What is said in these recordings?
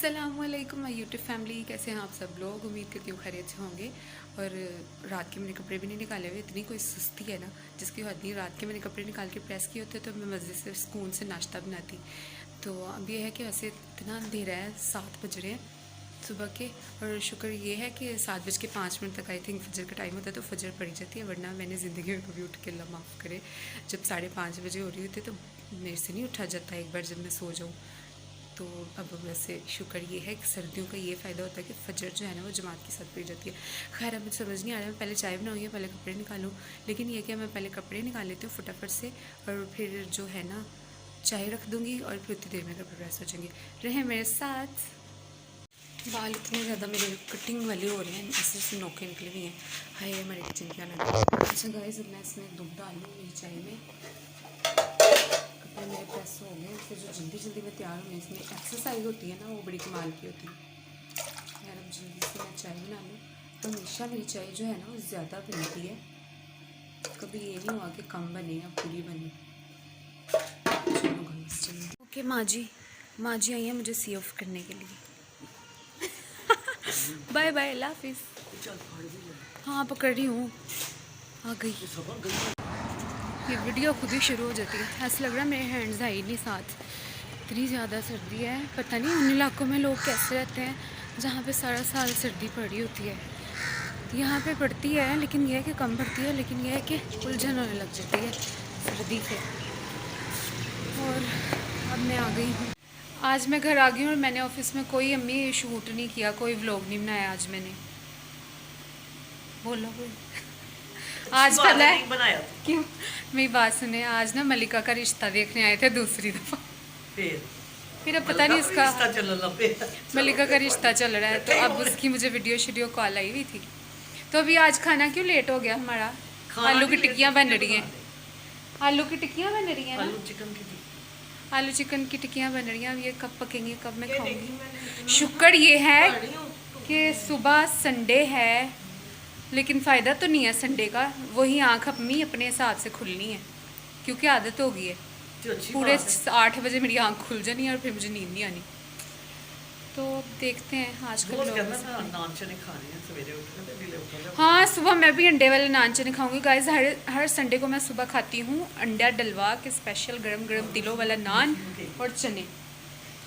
अस्सलामुअलैकुम my YouTube family, कैसे हैं आप सब लोग। उम्मीद करती हूँ खैरियत से होंगे। और रात के मैंने कपड़े भी नहीं निकाले हुए, इतनी कोई सुस्ती है ना जिसकी हद नहीं। रात के मैंने कपड़े निकाल के प्रेस किए होते तो मैं मज़े से सुकून से नाश्ता बनाती। तो अब ये है कि वैसे इतना अंधेरा है, 7 बज रहे हैं सुबह के। और शुक्र ये है कि 7:05 तक आई थिंक फजर का टाइम होता है तो फजर पड़ी जाती है, वरना मैंने ज़िंदगी में कभी उठ के अल्लाह माफ़ करे जब 5:30 बजे हो रही होती तो मेरे से नहीं उठा जाता एक बार जब मैं सो जाऊँ। तो अब वैसे शुक्र ये है कि सर्दियों का ये फ़ायदा होता है कि फजर जो है ना वो जमात के साथ पड़ी जाती है। खैर अब मुझे समझ नहीं आ रहा, मैं पहले चाय बनाऊँगी पहले कपड़े निकालूँ। लेकिन ये कि मैं पहले कपड़े निकाल लेती हूँ फटाफट से, और फिर जो है ना चाय रख दूँगी और फिर उतनी देर में कपड़े प्रेस हो जाएंगे। रहे मेरे साथ। बाल इतने ज़्यादा मेरे कटिंग वाले हो रहे हैं, ऐसे ऐसे नोके निकले हुए हैं। हाय हमारे किचन क्या लगा। अच्छा गाइस, अब मैं इसमें दूध डाल लूँ मेरी चाय में। कपड़े मेरे प्रेस हो गए, फिर जो जल्दी जल्दी में तैयार होने इसमें एक्सरसाइज होती है ना वो बड़ी कमाल की होती है। यार अब जल्दी से मैं चाय बना लूँ। तो हमेशा मेरी चाय जो है ना वो ज़्यादा बनती है, कभी ये नहीं हुआ कि कम बने या पूरी बने। चलो गाइस चलिए। ओके माँ जी आई हैं मुझे सी ऑफ करने के लिए। बाय बाय, अल्लाह हाफिज़। हाँ पकड़ रही हूँ, आ गई। ये वीडियो खुद ही शुरू हो जाती है, ऐसा लग रहा है मेरे हैंड्स है ही नहीं साथ। इतनी ज़्यादा सर्दी है, पता नहीं उन इलाकों में लोग कैसे रहते हैं जहाँ पे सारा साल सर्दी पड़ी होती है। यहाँ पे पड़ती है लेकिन यह है कि कम पड़ती है, लेकिन यह है कि उलझन होने लग जाती है सर्दी से। और अब मैं आ गई हूँ, आज मैं घर आ गई हूँ और मैंने ऑफिस में कोई अम्मी शूट नहीं किया, कोई व्लॉग नहीं बनाया आज मैंने। बोलो कोई आज पता है बनाया क्यों? मेरी बात सुने, आज ना मलिका का रिश्ता देखने आए थे दूसरी दफ़ा। फिर अब पता नहीं इसका मलिका का रिश्ता चल रहा है तो अब उसकी मुझे वीडियो कॉल आई हुई थी। तो अभी आज खाना क्यों लेट हो गया हमारा? आलू की टिक्कियाँ बन रही हैं, आलू की टिक्कियाँ बन रही हैं ना, आलू चिकन की टिक्कियाँ बन रही हैं। अब ये कब पकेंगी, कब मैं खाऊंगी। शुक्र ये है कि सुबह संडे है, लेकिन फ़ायदा तो नहीं है संडे का। वही आँख अपने हिसाब से खुलनी है क्योंकि आदत हो गई है। पूरे 8 बजे मेरी आँख खुल जानी है और फिर मुझे नींद नहीं आनी। तो देखते हैं आज का व्लॉग। हाँ सुबह मैं भी अंडे वाले नान चने खाऊंगी गाइस। हर संडे को मैं सुबह खाती हूँ अंडा डलवा के स्पेशल गरम गरम दिलों वाला नान और चने।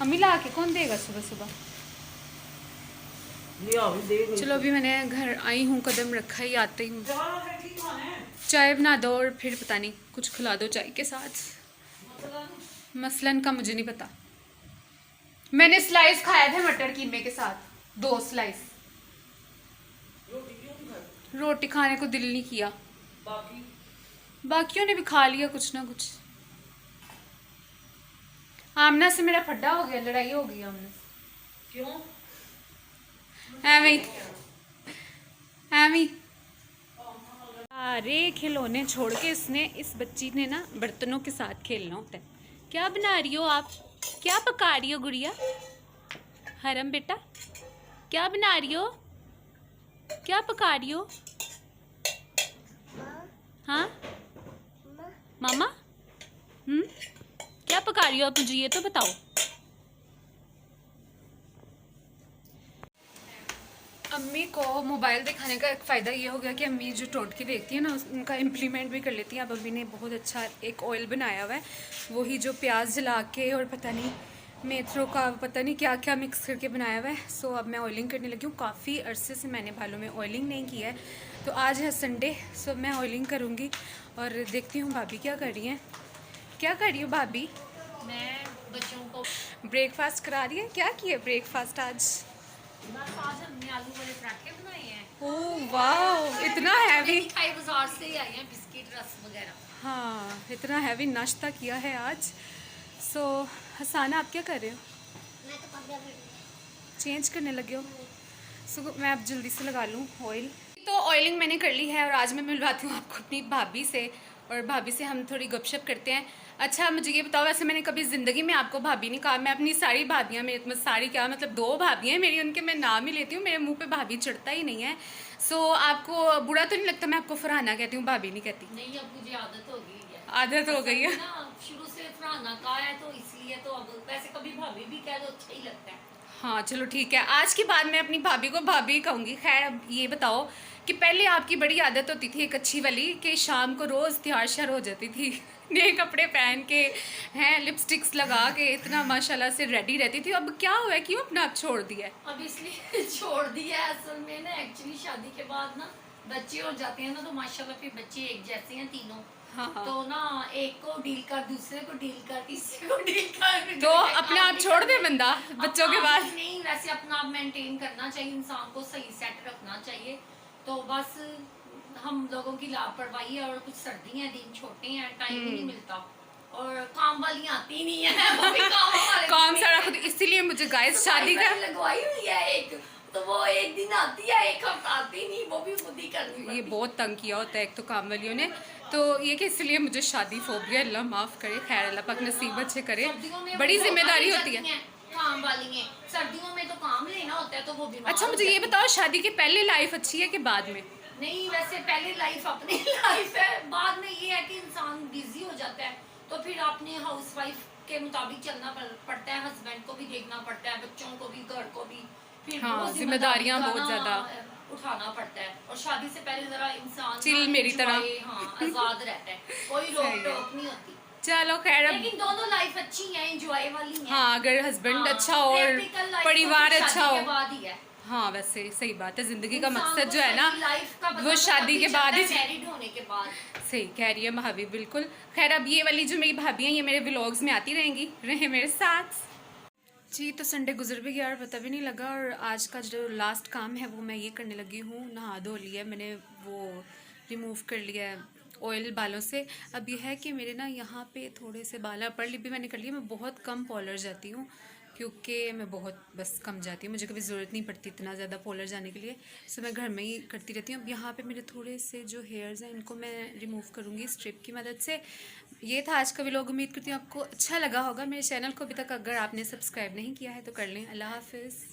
अम्मी ला के कौन देगा सुबह सुबह। चलो अभी मैंने घर आई हूँ, कदम रखा ही आते ही चाय बना दो और फिर पता नहीं कुछ खिला दो चाय के साथ। मसलन का मुझे नहीं पता। मैंने स्लाइस खाया था मटर कीमे के साथ, 2 स्लाइस। रोटी खाने को दिल नहीं किया, बाकियों ने भी खा लिया कुछ ना कुछ। आमना से मेरा फड्डा हो गया, लड़ाई हो गई आमना से। क्यों? अरे खिलौने छोड़ के इसने, इस बच्ची ने ना बर्तनों के साथ खेलना होता है। क्या बना रही हो आप, क्या पका रही हो गुड़िया? हरम बेटा क्या बना रही हो, क्या पका रही हो? हाँ मामा क्या पका रही हो आप, मुझे ये तो बताओ। अम्मी को मोबाइल दिखाने का एक फ़ायदा ये हो गया कि अम्मी जो टोटके देखती है ना उनका इम्प्लीमेंट भी कर लेती हैं। अब अम्मी ने बहुत अच्छा एक ऑयल बनाया हुआ है, वही जो प्याज जला के और पता नहीं मेथरों का पता नहीं क्या क्या मिक्स करके बनाया हुआ है। सो अब मैं ऑयलिंग करने लगी हूँ। काफ़ी अरसे से मैंने बालों में ऑयलिंग नहीं किया है, तो आज है संडे, सो मैं ऑयलिंग करूँगी। और देखती हूँ भाभी क्या कर रही हैं। क्या कर रही हो भाभी? मैं बच्चों को ब्रेकफास्ट करा रही है। क्या किया ब्रेकफास्ट आज? आज हमने आलू वाले पराठे बनाए हैं। ओह वाह, इतना हैवी। बाजार से ही आए हैं, बिस्किट रस वगैरह। हाँ इतना हैवी नाश्ता किया है आज। सो हसाना आप क्या कर रहे हो? मैं तो कपड़े चेंज करने लगे हो। सो मैं अब जल्दी से लगा लूँ ऑयल। तो ऑयलिंग मैंने कर ली है और आज मैं मिलवाती हूँ आपको अपनी भाभी से, और भाभी से हम थोड़ी गपशप करते हैं। अच्छा मुझे ये बताओ, वैसे मैंने कभी ज़िंदगी में आपको भाभी नहीं कहा। मैं अपनी सारी भाभियाँ, मेरे सारी क्या मतलब 2 भाभी हैं मेरी, उनके मैं नाम ही लेती हूँ, मेरे मुंह पे भाभी चढ़ता ही नहीं है। सो आपको बुरा तो नहीं लगता मैं आपको फरहाना कहती हूँ, भाभी नहीं कहती? नहीं, अब मुझे आदत हो गई है। आदत हो गई है ना, शुरू से फरहाना कहा है तो इसलिए। तो अब वैसे कभी भाभी भी कह दो अच्छा ही लगता है। हाँ चलो ठीक है, आज के बाद मैं अपनी भाभी को भाभी कहूँगी। खैर अब ये बताओ कि पहले आपकी बड़ी आदत होती थी एक अच्छी वाली कि शाम को रोज़ तैयार श्यार हो जाती थी नए कपड़े पहन के, हैं लिपस्टिक्स लगा के इतना माशाल्लाह से रेडी रहती थी। अब क्या हुआ है, क्यों अपना आप छोड़ दिया है? अब इसलिए छोड़ दिया है असल में ना, एक्चुअली शादी के बाद ना बच्चे हो जाते हैं ना, तो माशाल्लाह फिर बच्चे एक जैसे हैं तीनों। हाँ हाँ। तो ना एक को डील कर, दूसरे को डील कर, तीसरे को डील कर, फिर तो घर के अपने काम आप भी छोड़ दे करने। बंदा बच्चों के अपना बाद। आप नहीं, वैसे अपना आप मेंटेन करना चाहिए, इंसान को सही सेट रखना चाहिए। तो बस हम लोगों की लापरवाही है, और कुछ सर्दी है, दिन छोटे हैं, टाइम ही नहीं मिलता, और काम वाली आती नहीं है वो भी काम हमारे काम घर सारा में खुद, इसीलिए मुझे गाइस सफाई शादी का वाली लगवाई हुई है एक, तो वो एक दिन आती है, एक हफ्ता आती नहीं, वो भी खुद ही करनी ये पड़ती। बहुत तंग किया होता है एक तो काम वालियों ने, तो ये कि इसलिए मुझे शादी फोबिया, अल्लाह माफ़ करे, खैर अल्लाह पाक नसीब अच्छे करे। सर्दियों में बड़ी वो जिम्मेदारी धोखा होती नहीं है। जाती हैं, काम वाली हैं। सर्दियों में तो काम लेना होता है, तो वो बीमार अच्छा हो मुझे ये जाती हैं। बताओ, शादी के पहले लाइफ अच्छी है कि बाद में? नहीं, वैसे पहले लाइफ अपनी लाइफ है, बाद में ये है कि इंसान बिजी हो जाता है, तो फिर अपने हाउसवाइफ के मुताबिक चलना पड़ता है, हस्बैंड को भी देखना पड़ता है, बच्चों को भी, घर को भी, फिर हाँ, वो जिम्मेदारियां जिम्मेदारी बहुत का ना ज़्यादा। उठाना पड़ता है। और शादी से पहले जरा इंसान चिल ना मेरी तरह। enjoy, हाँ, आजाद रहता है, कोई सही रोक है। टोक नहीं होती। चलो खैर अब, लेकिन दोनों लाइफ अच्छी है, एंजॉय वाली है। हाँ अगर हस्बैंड हाँ, अच्छा हो और practical life तो परिवार फिर अच्छा शादी हो। के बाद ही है। हाँ वैसे सही बात है, जिंदगी का इंसान मकसद को जो है ना सही लाइफ का पता वो तो शादी तभी के बाद ही। चलता है, मैरिड होने के बाद। सही कह रही है भाभी, बिल्कुल। खैर अब ये वाली जो मेरी भाभी हैं ये मेरे व्लॉग्स में आती रहेंगी, रहे मेरे साथ। जी तो संडे गुजर भी गया और पता भी नहीं लगा, और आज का जो लास्ट काम है वो मैं ये करने लगी हूँ। नहा धो लिया मैंने, वो रिमूव कर लिया है ऑयल बालों से। अब ये है कि मेरे ना यहाँ पे थोड़े से बाल अपर लिप भी मैंने कर लिया। मैं बहुत कम पॉलर जाती हूँ क्योंकि मैं बहुत बस कम जाती हूँ, मुझे कभी ज़रूरत नहीं पड़ती इतना ज़्यादा पॉलर जाने के लिए, सो मैं घर में ही करती रहती हूँ। अब यहाँ पे मेरे थोड़े से जो हेयर्स हैं इनको मैं रिमूव करूँगी स्ट्रिप की मदद से। ये था आज का व्लॉग, उम्मीद करती हूँ आपको अच्छा लगा होगा। मेरे चैनल को अभी तक अगर आपने सब्सक्राइब नहीं किया है तो कर लें। अल्लाह हाफिज़।